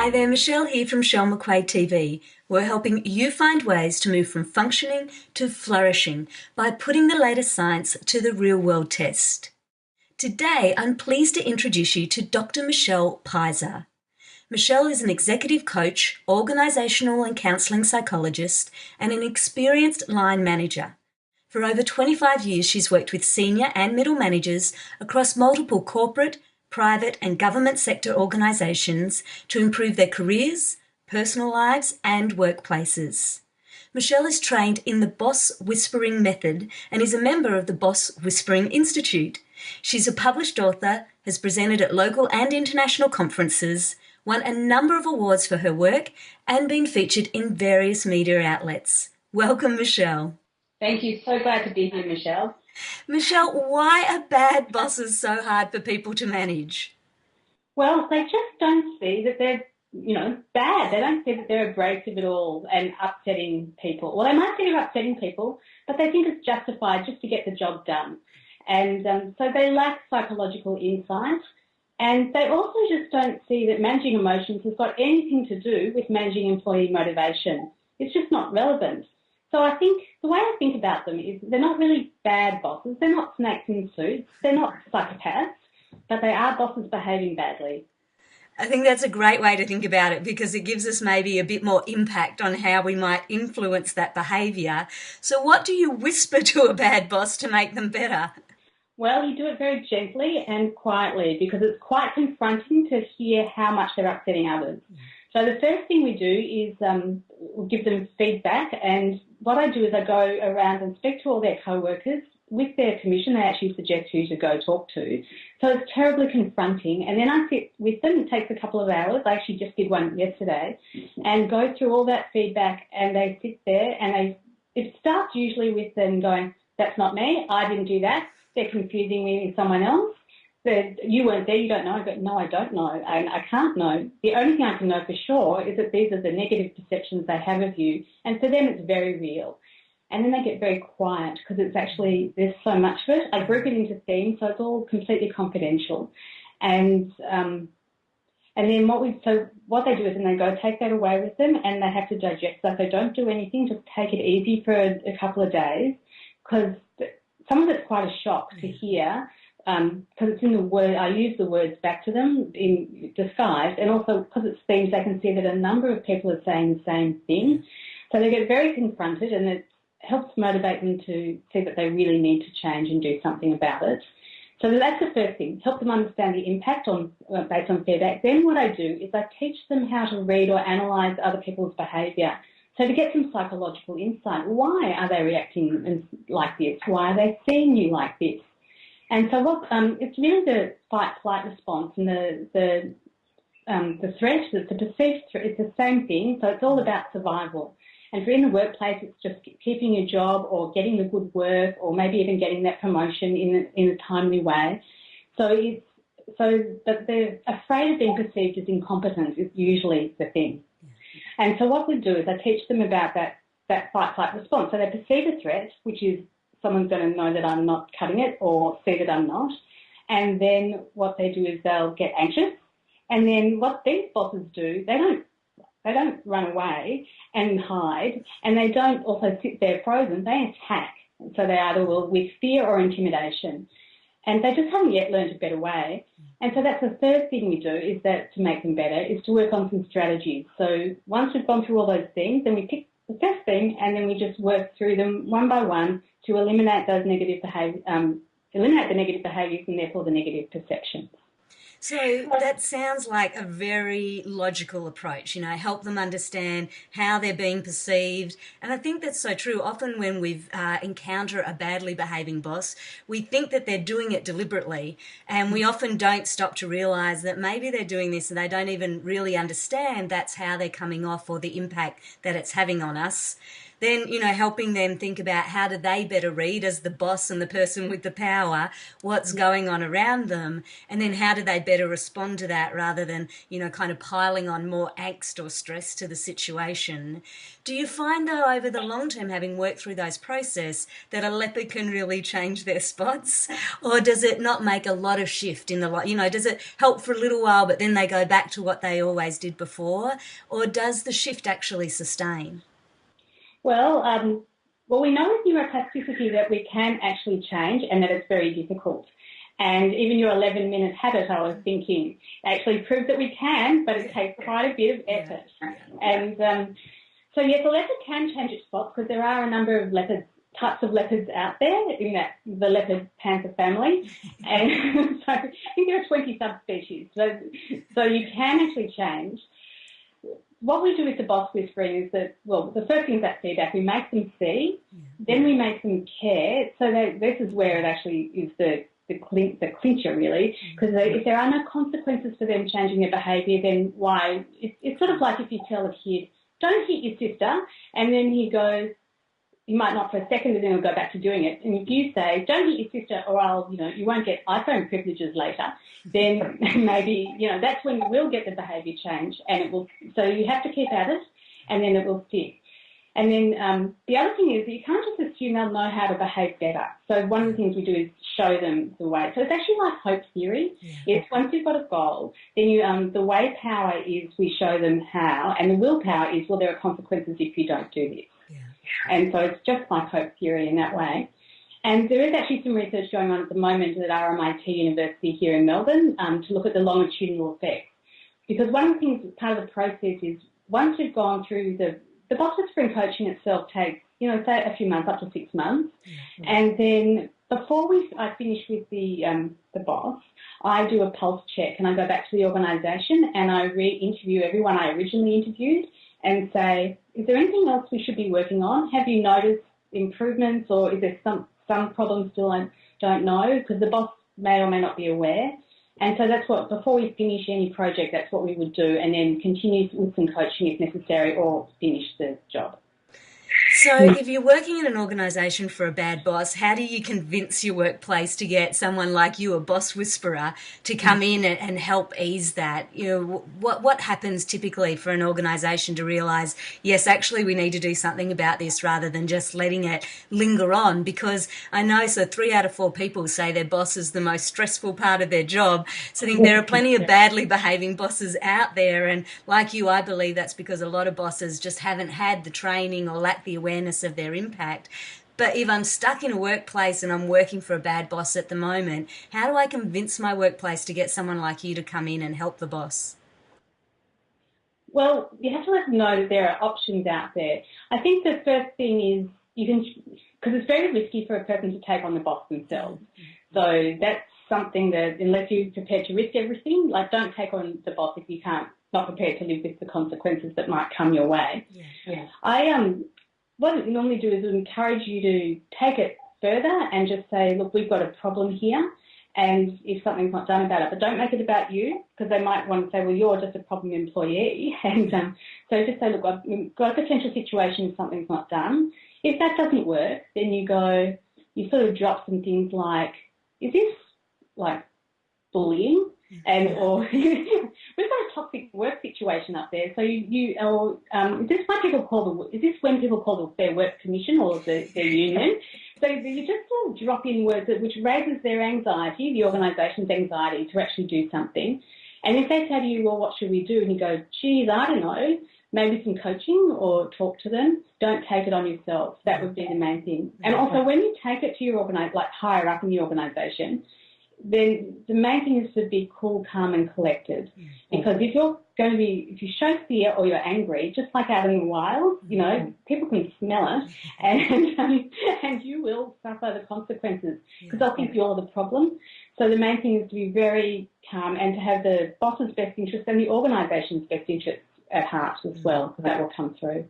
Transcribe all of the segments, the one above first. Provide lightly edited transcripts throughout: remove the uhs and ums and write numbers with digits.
Hi there, Michelle here from Chelle McQuaid TV. We're helping you find ways to move from functioning to flourishing by putting the latest science to the real world test. Today, I'm pleased to introduce you to Dr. Michelle Pizer. Michelle is an executive coach, organisational and counselling psychologist, and an experienced line manager. For over 25 years, she's worked with senior and middle managers across multiple corporate, private and government sector organisations to improve their careers, personal lives and workplaces. Michelle is trained in the Boss Whispering Method and is a member of the Boss Whispering Institute. She's a published author, has presented at local and international conferences, won a number of awards for her work and been featured in various media outlets. Welcome, Michelle. Thank you. So glad to be here, Michelle. Michelle, why are bad bosses so hard for people to manage? Well, they just don't see that they're, bad. They don't see that they're abrasive at all and upsetting people. Well, they might think they're upsetting people, but they think it's justified just to get the job done. And so they lack psychological insight. And they also just don't see that managing emotions has got anything to do with managing employee motivation. It's just not relevant. So I think the way I think about them is they're not really bad bosses. They're not snakes in suits. They're not psychopaths, but they are bosses behaving badly. I think that's a great way to think about it because it gives us maybe a bit more impact on how we might influence that behaviour. So what do you whisper to a bad boss to make them better? Well, you do it very gently and quietly because it's quite confronting to hear how much they're upsetting others. So the first thing we do is we'll give them feedback, and what I do is I go around and speak to all their co-workers. With their permission, they actually suggest who to go talk to. So it's terribly confronting, and then I sit with them. It takes a couple of hours. I actually just did one yesterday, and go through all that feedback, and they sit there, and it starts usually with them going, "That's not me. I didn't do that. They're confusing me with someone else. You weren't there, you don't know." I go, "No, I don't know, and I can't know. The only thing I can know for sure is that these are the negative perceptions they have of you, and for them it's very real." And then they get very quiet because it's actually, there's so much of it. I group it into themes, so it's all completely confidential. And then what they do is then they go take that away with them and they have to digest that. They don't do anything, just take it easy for a couple of days because some of it's quite a shock to hear. Because it's in the word, I use the words back to them in disguise, and also because it's themes, they can see that a number of people are saying the same thing. So they get very confronted, and it helps motivate them to see that they really need to change and do something about it. So that's the first thing, help them understand the impact based on feedback. Then what I do is I teach them how to read or analyse other people's behaviour. So to get some psychological insight, why are they reacting like this? Why are they seeing you like this? And so it's really the fight-flight response and the threat, the perceived threat, it's the same thing. So it's all about survival. And if you're in the workplace, it's just keeping your job or getting the good work or maybe even getting that promotion in a timely way. So that they're afraid of being perceived as incompetent is usually the thing. And so what we do is I teach them about that fight-flight response. So they perceive a threat, which is someone's going to know that I'm not cutting it or see that I'm not. And then what they do is they'll get anxious. And then what these bosses do, they don't run away and hide, and they don't also sit there frozen. They attack. So they either will with fear or intimidation. And they just haven't yet learned a better way. And so that's the third thing we do is that to make them better is to work on some strategies. So once we've gone through all those things, then we pick the first thing and then we just work through them one by one to eliminate those negative eliminate the negative behaviours and therefore the negative perceptions. So that sounds like a very logical approach, help them understand how they're being perceived. And I think that's so true. Often when we've encounter a badly behaving boss, we think that they're doing it deliberately, and we often don't stop to realise that maybe they're doing this and they don't even really understand that's how they're coming off or the impact that it's having on us. then, helping them think about how do they better read as the boss and the person with the power, what's going on around them, and then how do they better respond to that rather than, kind of piling on more angst or stress to the situation. Do you find, though, over the long term, having worked through those process, that a leopard can really change their spots? Or does it not make a lot of shift in the does it help for a little while but then they go back to what they always did before? Or does the shift actually sustain? Well, we know with neuroplasticity that we can actually change and that it's very difficult. And even your 11-minute habit, I was thinking, actually proves that we can, but it takes quite a bit of effort. And so, yes, a leopard can change its spots because there are a number of types of leopards out there in the leopard panther family. And so I think there are 20 subspecies. So you can actually change. What we do with the boss whispering is that, well, the first thing is that feedback. We make them see, then we make them care. So this is where it actually is the clincher, really, because if there are no consequences for them changing their behaviour, then why? It's sort of like if you tell a kid, don't hit your sister, and then he goes, you might not for a second, and then he'll go back to doing it. And if you say, don't hit your sister or you won't get iPhone privileges later, then maybe, that's when you will get the behaviour change, and it will. So you have to keep at it, and then it will stick. And then the other thing is that you can't just assume they'll know how to behave better. So one of the things we do is show them the way. So it's actually like hope theory. It's once you've got a goal, then the way power is we show them how, and the willpower is, well, there are consequences if you don't do this. And so it's just like hope theory in that way. And there is actually some research going on at the moment at RMIT University here in Melbourne to look at the longitudinal effects. Because one of the things, part of the process is once you've gone through the boss whispering coaching itself takes, say a few months, up to 6 months. And then before I finish with the boss, I do a pulse check and I go back to the organisation and I re-interview everyone I originally interviewed and say, is there anything else we should be working on? Have you noticed improvements, or is there some problems still I don't know? Because the boss may or may not be aware. And so that's what, before we finish any project, that's what we would do, and then continue with some coaching if necessary, or finish the job. So if you're working in an organisation for a bad boss, how do you convince your workplace to get someone like you, a boss whisperer, to come in and help ease that? What happens typically for an organisation to realise, yes, actually we need to do something about this rather than just letting it linger on? Because I know, 3 out of 4 people say their boss is the most stressful part of their job. So I think there are plenty of badly behaving bosses out there. And like you, I believe that's because a lot of bosses just haven't had the training or lack the awareness of their impact. But if I'm stuck in a workplace and I'm working for a bad boss at the moment, how do I convince my workplace to get someone like you to come in and help the boss? Well, you have to let them know that there are options out there. I think the first thing is because it's very risky for a person to take on the boss themselves. So that's something that, unless you're prepared to risk everything, don't take on the boss if you not prepared to live with the consequences that might come your way. What I normally do is encourage you to take it further and just say, look, we've got a problem here, and if something's not done about it, but don't make it about you, because they might want to say, well, you're just a problem employee. And so just say, look, I've got a potential situation if something's not done. If that doesn't work, then you sort of drop some things like, is this bullying? Or we've got a toxic work situation up there. So is this when people call the Fair Work Commission or their union? So you just drop in words which raises their anxiety, the organisation's anxiety, to actually do something. And if they say to you, well, what should we do? And you go, geez, I don't know, maybe some coaching or talk to them. Don't take it on yourself. That would be the main thing. And also, when you take it to your higher up in the organisation, then the main thing is to be cool, calm and collected. Because if you show fear or you're angry, just like out in the wild, people can smell it and you will suffer the consequences because they'll think you're the problem. So the main thing is to be very calm and to have the boss's best interest and the organisation's best interest at heart as well, because that will come through.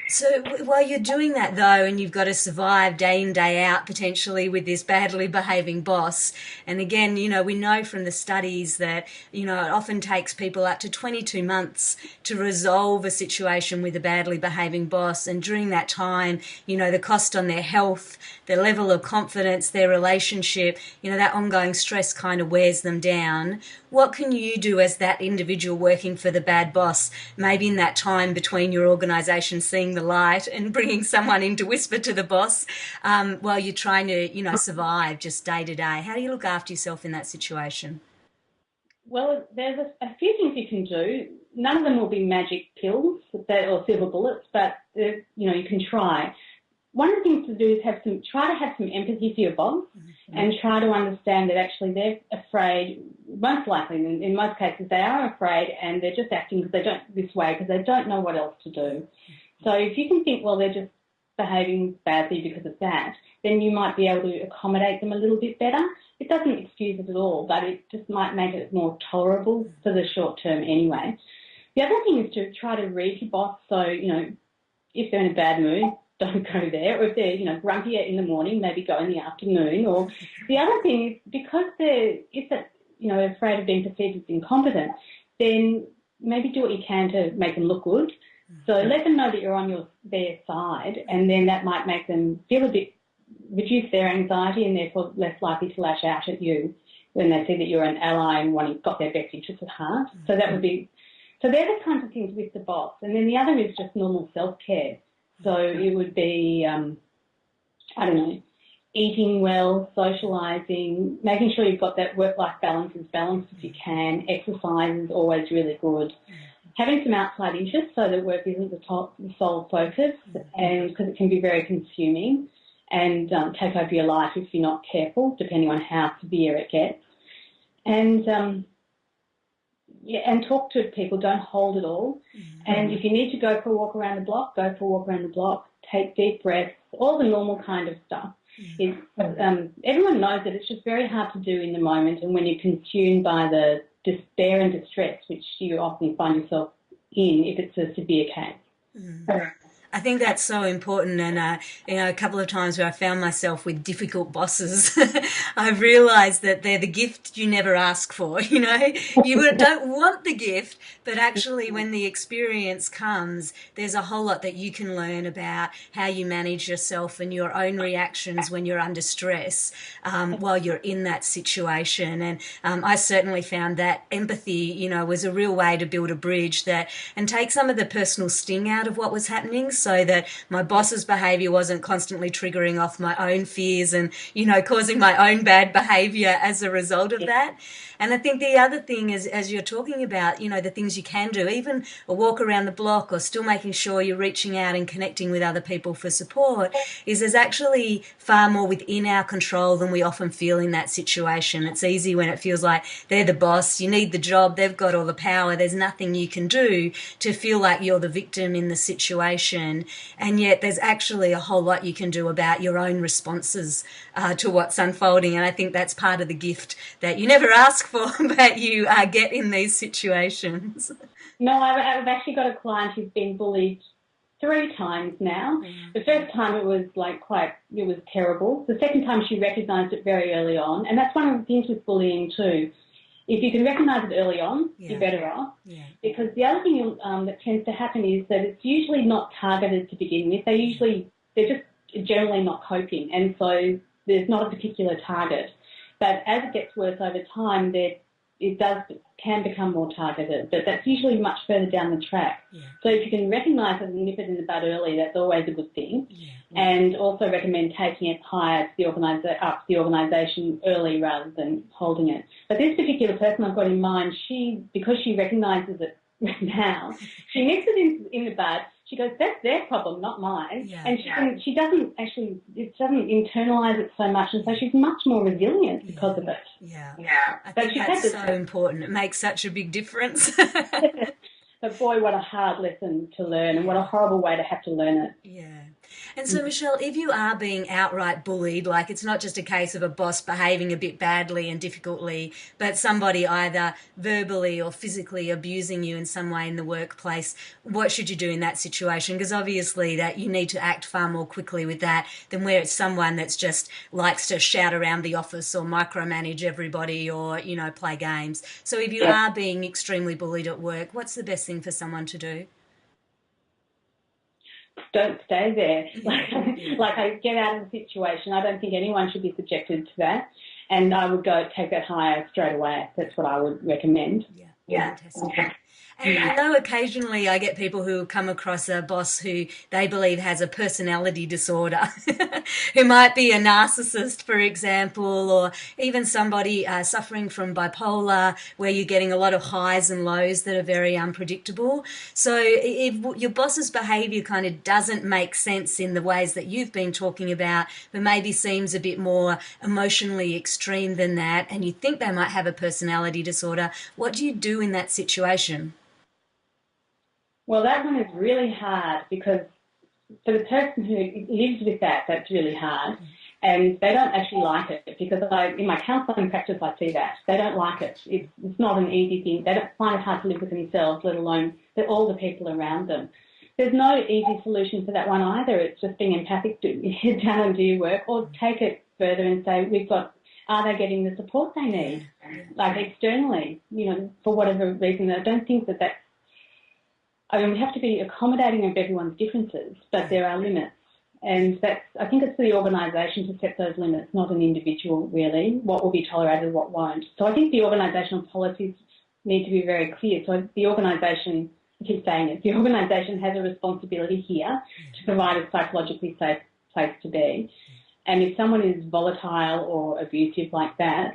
So while you're doing that though, and you've got to survive day in, day out potentially with this badly behaving boss, and again, we know from the studies that, it often takes people up to 22 months to resolve a situation with a badly behaving boss. And during that time, the cost on their health, their level of confidence, their relationship, that ongoing stress kind of wears them down. What can you do as that individual working for the bad boss, maybe in that time between your organisation seeing the light and bringing someone in to whisper to the boss, while you're trying to, survive just day to day? How do you look after yourself in that situation? Well, there's a few things you can do. None of them will be magic pills or silver bullets, but you can try. One of the things to do is try to have some empathy for your boss, and try to understand that actually they're afraid. Most likely, in most cases, they are afraid, and they're just acting this way because they don't know what else to do. So if you can think, well, they're just behaving badly because of that, then you might be able to accommodate them a little bit better. It doesn't excuse it at all, but it just might make it more tolerable for the short term anyway. The other thing is to try to read your boss. So, if they're in a bad mood, don't go there. Or if they're, grumpier in the morning, maybe go in the afternoon. Or the other thing is, because they're afraid of being perceived as incompetent, then maybe do what you can to make them look good. So let them know that you're on their side, and then that might make them reduce their anxiety, and therefore less likely to lash out at you when they see that you're an ally and got their best interests at heart. So they're the kinds of things with the boss. And then the other is just normal self-care. So it would be, eating well, socialising, making sure you've got that work-life balance as balanced as you can. Exercise is always really good. Having some outside interests so that work isn't the sole focus, and because it can be very consuming and take over your life if you're not careful, depending on how severe it gets. And and talk to people. Don't hold it all. And if you need to go for a walk around the block, go for a walk around the block. Take deep breaths. All the normal kind of stuff. Everyone knows that it's just very hard to do in the moment, and when you're consumed by the despair and distress, which you often find yourself in if it's a severe case. I think that's so important, and a couple of times where I found myself with difficult bosses, I've realised that they're the gift you never ask for. You don't want the gift, but actually when the experience comes, there's a whole lot that you can learn about how you manage yourself and your own reactions when you're under stress, while you're in that situation. And I certainly found that empathy, was a real way to build a bridge and take some of the personal sting out of what was happening, so that my boss's behaviour wasn't constantly triggering off my own fears and, causing my own bad behaviour as a result of that. And I think the other thing is, as you're talking about, the things you can do, even a walk around the block or still making sure you're reaching out and connecting with other people for support, is there's actually far more within our control than we often feel in that situation. It's easy when it feels like they're the boss, you need the job, they've got all the power, there's nothing you can do, to feel like you're the victim in the situation. And yet there's actually a whole lot you can do about your own responses to what's unfolding. And I think that's part of the gift that you never ask for, but you get in these situations. No, I've actually got a client who's been bullied 3 times now. The first time it was terrible. The second time she recognised it very early on. And that's one of the things with bullying too. If you can recognise it early on, you're better off. Yeah. Because the other thing that tends to happen is that it's usually not targeted to begin with. They're just generally not coping, and so there's not a particular target. But as it gets worse over time, can become more targeted, but that's usually much further down the track. Yeah. So if you can recognise it and nip it in the bud early, that's always a good thing. Yeah. And also recommend taking it higher to up the organisation early rather than holding it. But this particular person I've got in mind, because she recognises it now, she nips it in the bud. She goes, that's their problem, not mine. Yeah. And she doesn't internalise it so much, and so she's much more resilient because of it. Yeah. I think that's so important. It makes such a big difference. But boy, what a hard lesson to learn, and what a horrible way to have to learn it. Yeah. And so, Michelle, if you are being outright bullied, like it's not just a case of a boss behaving a bit badly and difficultly, but somebody either verbally or physically abusing you in some way in the workplace, what should you do in that situation? Because obviously that you need to act far more quickly with that than where it's someone that's just likes to shout around the office or micromanage everybody or, play games. So if you are being extremely bullied at work, what's the best thing for someone to do? Don't stay there. Like I get out of the situation. I don't think anyone should be subjected to that. And I would go take that hire straight away. That's what I would recommend. Yeah. Fantastic. And I know occasionally I get people who come across a boss who they believe has a personality disorder, who might be a narcissist, for example, or even somebody suffering from bipolar, where you're getting a lot of highs and lows that are very unpredictable. So if your boss's behaviour kind of doesn't make sense in the ways that you've been talking about, but maybe seems a bit more emotionally extreme than that, and you think they might have a personality disorder, what do you do in that situation? Well, that one is really hard because for the person who lives with that, that's really hard. And they don't actually like it because in my counselling practice, I see that. They don't like it. It's not an easy thing. They don't find it hard to live with themselves, let alone all the people around them. There's no easy solution for that one either. It's just being empathic, head down and do your work, or take it further and say, are they getting the support they need? Like externally, for whatever reason. I don't think that's, we have to be accommodating of everyone's differences, but there are limits. And I think it's for the organisation to set those limits, not an individual really, what will be tolerated, what won't. So I think the organisational policies need to be very clear. So the organisation, I keep saying it, the organisation has a responsibility here to provide a psychologically safe place to be. And if someone is volatile or abusive like that,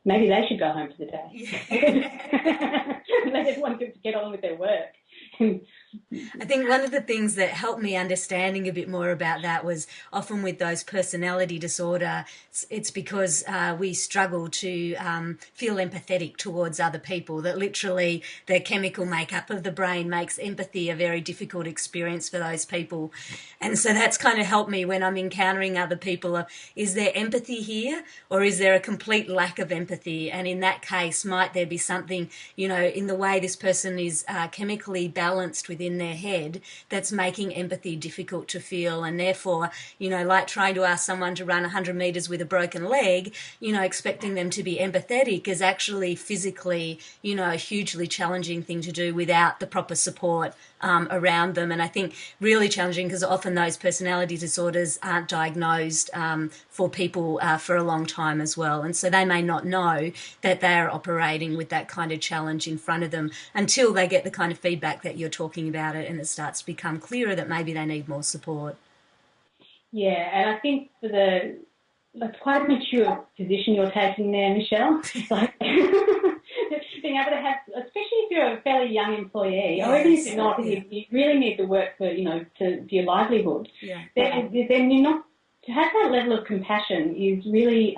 maybe they should go home for the day. Let everyone get on with their work. I think one of the things that helped me understanding a bit more about that was often with those personality disorder, it's because we struggle to feel empathetic towards other people, that literally the chemical makeup of the brain makes empathy a very difficult experience for those people. And so that's kind of helped me when I'm encountering other people. Is there empathy here or is there a complete lack of empathy? And in that case, might there be something, in the way this person is chemically balanced within their head that's making empathy difficult to feel, and therefore, like trying to ask someone to run 100 metres with a broken leg, expecting them to be empathetic is actually physically, a hugely challenging thing to do without the proper support around them. And I think really challenging because often those personality disorders aren't diagnosed for people for a long time as well. And so they may not know that they're operating with that kind of challenge in front of them until they get the kind of feedback that you're talking about it, and it starts to become clearer that maybe they need more support. Yeah, and I think that's quite a mature position you're taking there, Michelle. Being able to have, especially if you're a fairly young employee, or even if you're not, you really need the work for, for your livelihood. Yeah. Then you're not, to have that level of compassion is really,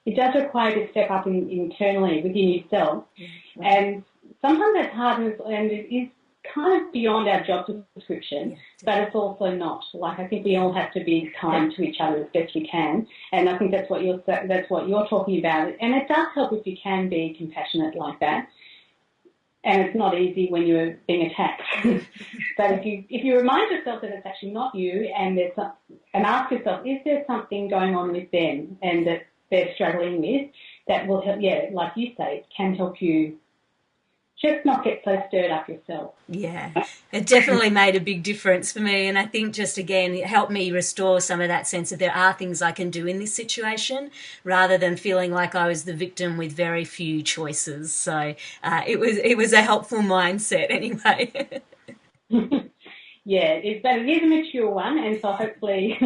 it does require you to step up internally within yourself. Yeah. And sometimes that's hard, and it is kind of beyond our job description, but it's also not. I think we all have to be kind to each other as best we can, and I think that's what you're talking about. And it does help if you can be compassionate like that. And it's not easy when you're being attacked. But if you remind yourself that it's actually not you, and ask yourself, is there something going on with them and that they're struggling with, that will help? Yeah, like you say, it can help you just not get so stirred up yourself. Yeah, it definitely made a big difference for me. And I think just, again, it helped me restore some of that sense of there are things I can do in this situation rather than feeling like I was the victim with very few choices. So it was a helpful mindset anyway. Yeah, but it is a mature one, and so hopefully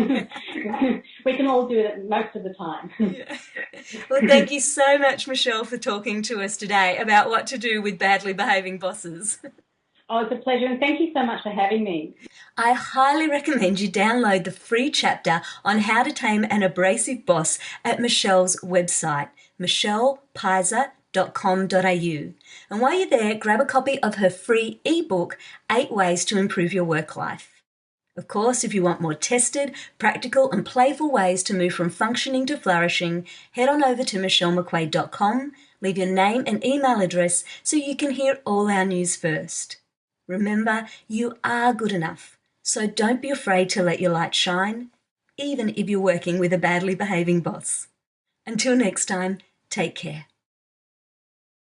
we can all do it most of the time. Yeah. Well, thank you so much, Michelle, for talking to us today about what to do with badly behaving bosses. Oh, it's a pleasure, and thank you so much for having me. I highly recommend you download the free chapter on how to tame an abrasive boss at Michelle's website, michellepizer.com.au. And while you're there, grab a copy of her free ebook, 8 Ways to Improve Your Work Life. Of course, if you want more tested, practical and playful ways to move from functioning to flourishing, head on over to michellemcquaid.com, leave your name and email address so you can hear all our news first. Remember, you are good enough, so don't be afraid to let your light shine, even if you're working with a badly behaving boss. Until next time, take care.